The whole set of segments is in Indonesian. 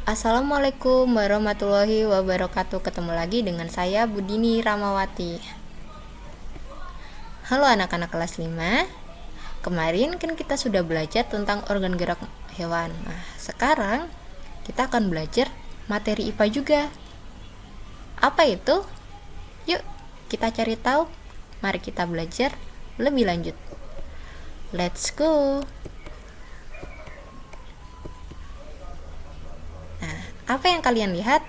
Assalamualaikum warahmatullahi wabarakatuh. Ketemu lagi dengan saya Budini Ramawati. Halo anak-anak kelas 5. Kemarin kan kita sudah belajar tentang organ gerak hewan. Nah, sekarang kita akan belajar materi IPA juga. Apa itu? Yuk, kita cari tahu. Mari kita belajar lebih lanjut. Let's go. Apa yang kalian lihat?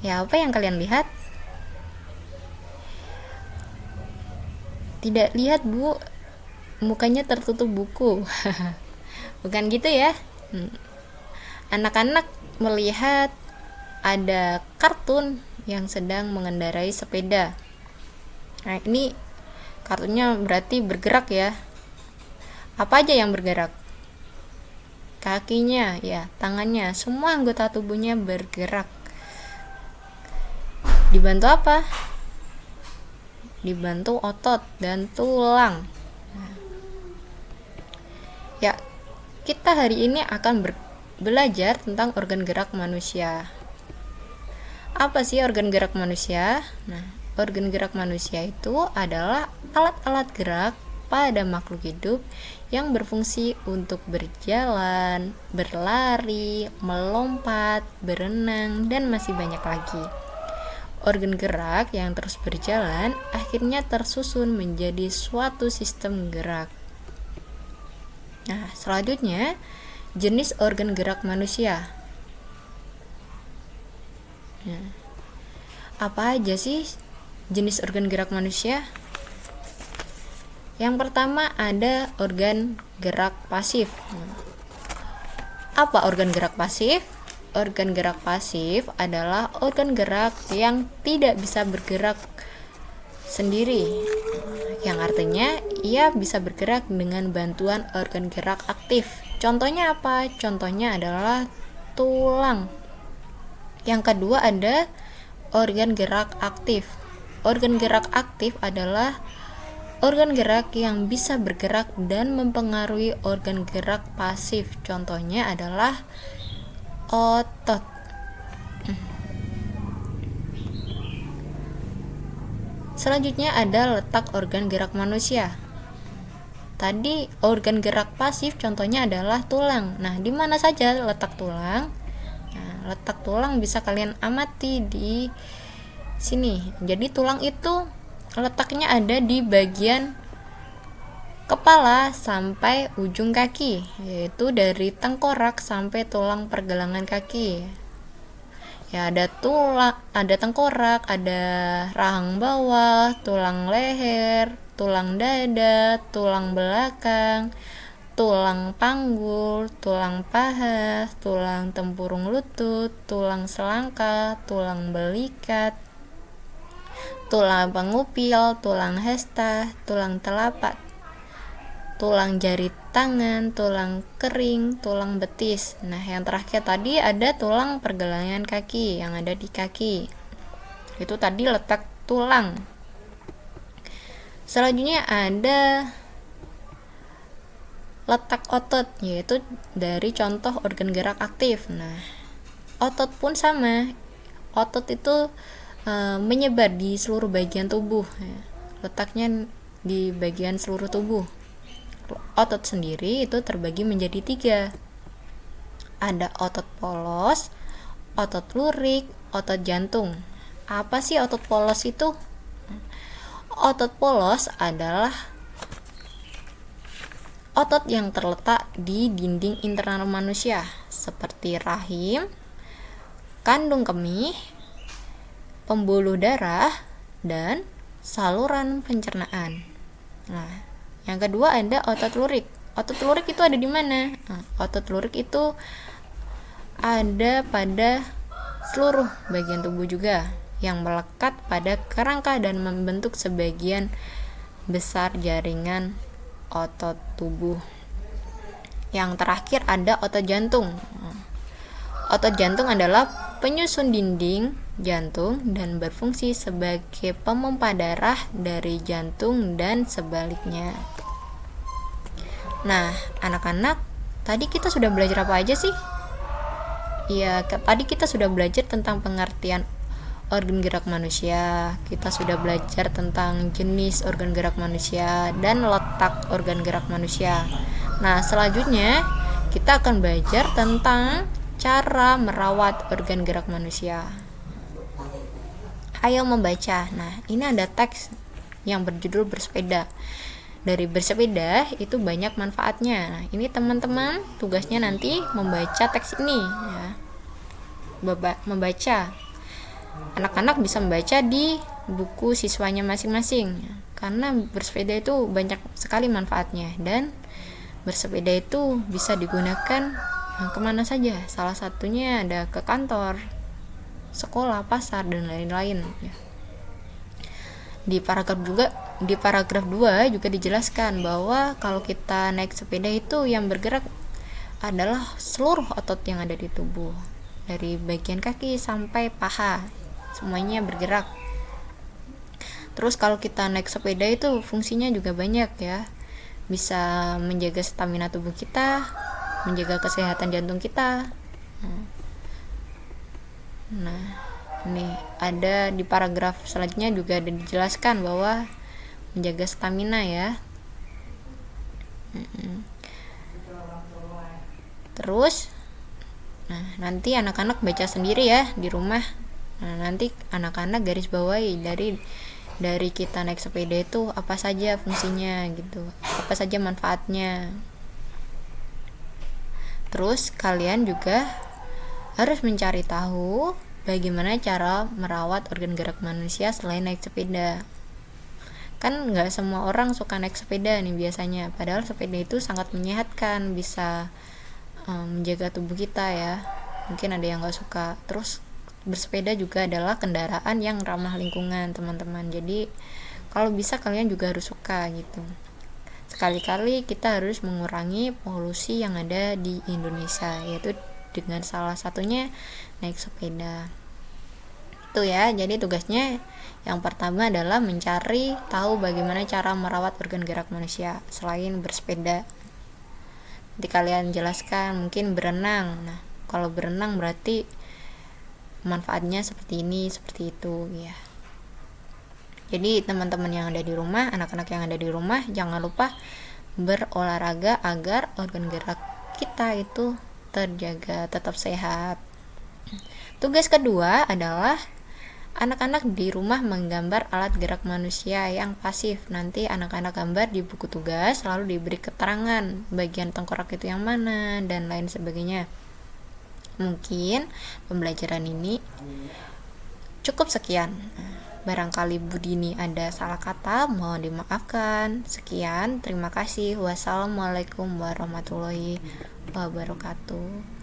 Apa yang kalian lihat? Tidak lihat, Bu. Mukanya tertutup buku. Bukan gitu ya. Anak-anak melihat ada kartun yang sedang mengendarai sepeda. Nah, ini kartunnya berarti bergerak ya. Apa aja yang bergerak? Kakinya, tangannya, semua anggota tubuhnya bergerak. Dibantu apa? Dibantu otot dan tulang. Kita hari ini akan belajar tentang organ gerak manusia. Apa sih organ gerak manusia? Organ gerak manusia itu adalah alat-alat gerak pada makhluk hidup yang berfungsi untuk berjalan, berlari, melompat, berenang, dan masih banyak lagi. Organ gerak yang terus berjalan akhirnya tersusun menjadi suatu sistem gerak. Selanjutnya, jenis organ gerak manusia. Apa aja sih jenis organ gerak manusia? Yang pertama ada organ gerak pasif. Apa organ gerak pasif? Organ gerak pasif adalah organ gerak yang tidak bisa bergerak sendiri, yang artinya ia bisa bergerak dengan bantuan organ gerak aktif. Contohnya apa? Contohnya adalah tulang. Yang kedua ada organ gerak aktif. Organ gerak aktif adalah organ gerak yang bisa bergerak dan mempengaruhi organ gerak pasif. Contohnya adalah otot. Selanjutnya ada letak organ gerak manusia. Tadi organ gerak pasif contohnya adalah tulang. Di mana saja letak tulang? Letak tulang bisa kalian amati di sini. Jadi tulang itu letaknya ada di bagian kepala sampai ujung kaki, yaitu dari tengkorak sampai tulang pergelangan kaki. Ada tulang, ada tengkorak, ada rahang bawah, tulang leher, tulang dada, tulang belakang, tulang panggul, tulang paha, tulang tempurung lutut, tulang selangka, tulang belikat, tulang pengupil, tulang hesta, tulang telapak, tulang jari tangan, tulang kering, tulang betis. Yang terakhir tadi ada tulang pergelangan kaki yang ada di kaki. Itu tadi letak tulang. Selanjutnya ada letak otot, yaitu dari contoh organ gerak aktif. Otot pun sama. Otot itu menyebar di seluruh bagian tubuh, letaknya di bagian seluruh tubuh. Otot sendiri itu terbagi menjadi 3. Ada otot polos, otot lurik, otot jantung. Apa sih otot polos itu? Otot polos adalah otot yang terletak di dinding internal manusia, seperti rahim, kandung kemih, pembuluh darah, dan saluran pencernaan. Yang kedua ada otot lurik. Otot lurik itu ada di mana? Otot lurik itu ada pada seluruh bagian tubuh juga, yang melekat pada kerangka dan membentuk sebagian besar jaringan otot tubuh. Yang terakhir ada otot jantung. Otot jantung adalah penyusun dinding jantung dan berfungsi sebagai pemompa darah dari jantung dan sebaliknya. Anak-anak, tadi kita sudah belajar apa aja sih? Ya, tadi kita sudah belajar tentang pengertian organ gerak manusia, kita sudah belajar tentang jenis organ gerak manusia dan letak organ gerak manusia. Nah, selanjutnya kita akan belajar tentang cara merawat organ gerak manusia. Ayo membaca. Nah, ini ada teks yang berjudul bersepeda. Dari bersepeda itu banyak manfaatnya. Nah, ini teman-teman tugasnya nanti membaca teks ini ya. Membaca. Anak-anak bisa membaca di buku siswanya masing-masing karena bersepeda itu banyak sekali manfaatnya, dan bersepeda itu bisa digunakan kemana saja. Salah satunya ada ke kantor, sekolah, pasar, dan lain-lain ya. Di paragraf 2 juga dijelaskan bahwa kalau kita naik sepeda itu yang bergerak adalah seluruh otot yang ada di tubuh, dari bagian kaki sampai paha, semuanya bergerak. Terus kalau kita naik sepeda itu fungsinya juga banyak ya, bisa menjaga stamina tubuh kita, menjaga kesehatan jantung kita. Nah, ini ada di paragraf selanjutnya juga ada dijelaskan bahwa menjaga stamina ya. Terus nanti anak-anak baca sendiri ya di rumah. Nanti anak-anak garis bawahi dari kita naik sepeda itu apa saja fungsinya gitu, apa saja manfaatnya. Terus kalian juga harus mencari tahu bagaimana cara merawat organ gerak manusia selain naik sepeda. Kan nggak semua orang suka naik sepeda nih biasanya, padahal sepeda itu sangat menyehatkan, bisa menjaga tubuh kita ya. Mungkin ada yang nggak suka. Terus bersepeda juga adalah kendaraan yang ramah lingkungan teman-teman, jadi kalau bisa kalian juga harus suka gitu. Sekali-kali kita harus mengurangi polusi yang ada di Indonesia, yaitu dengan salah satunya naik sepeda itu ya. Jadi tugasnya yang pertama adalah mencari tahu bagaimana cara merawat organ gerak manusia selain bersepeda. Nanti kalian jelaskan mungkin berenang. Nah, kalau berenang berarti manfaatnya seperti ini, seperti itu ya. Jadi teman-teman yang ada di rumah, anak-anak yang ada di rumah, jangan lupa berolahraga agar organ gerak kita itu terjaga, tetap sehat. Tugas kedua adalah anak-anak di rumah menggambar alat gerak manusia yang pasif. Nanti anak-anak gambar di buku tugas, lalu diberi keterangan bagian tengkorak itu yang mana dan lain sebagainya. Mungkin pembelajaran ini cukup sekian. Barangkali Budini ada salah kata, mohon dimaafkan. Sekian, terima kasih. Wassalamualaikum warahmatullahi wabarakatuh.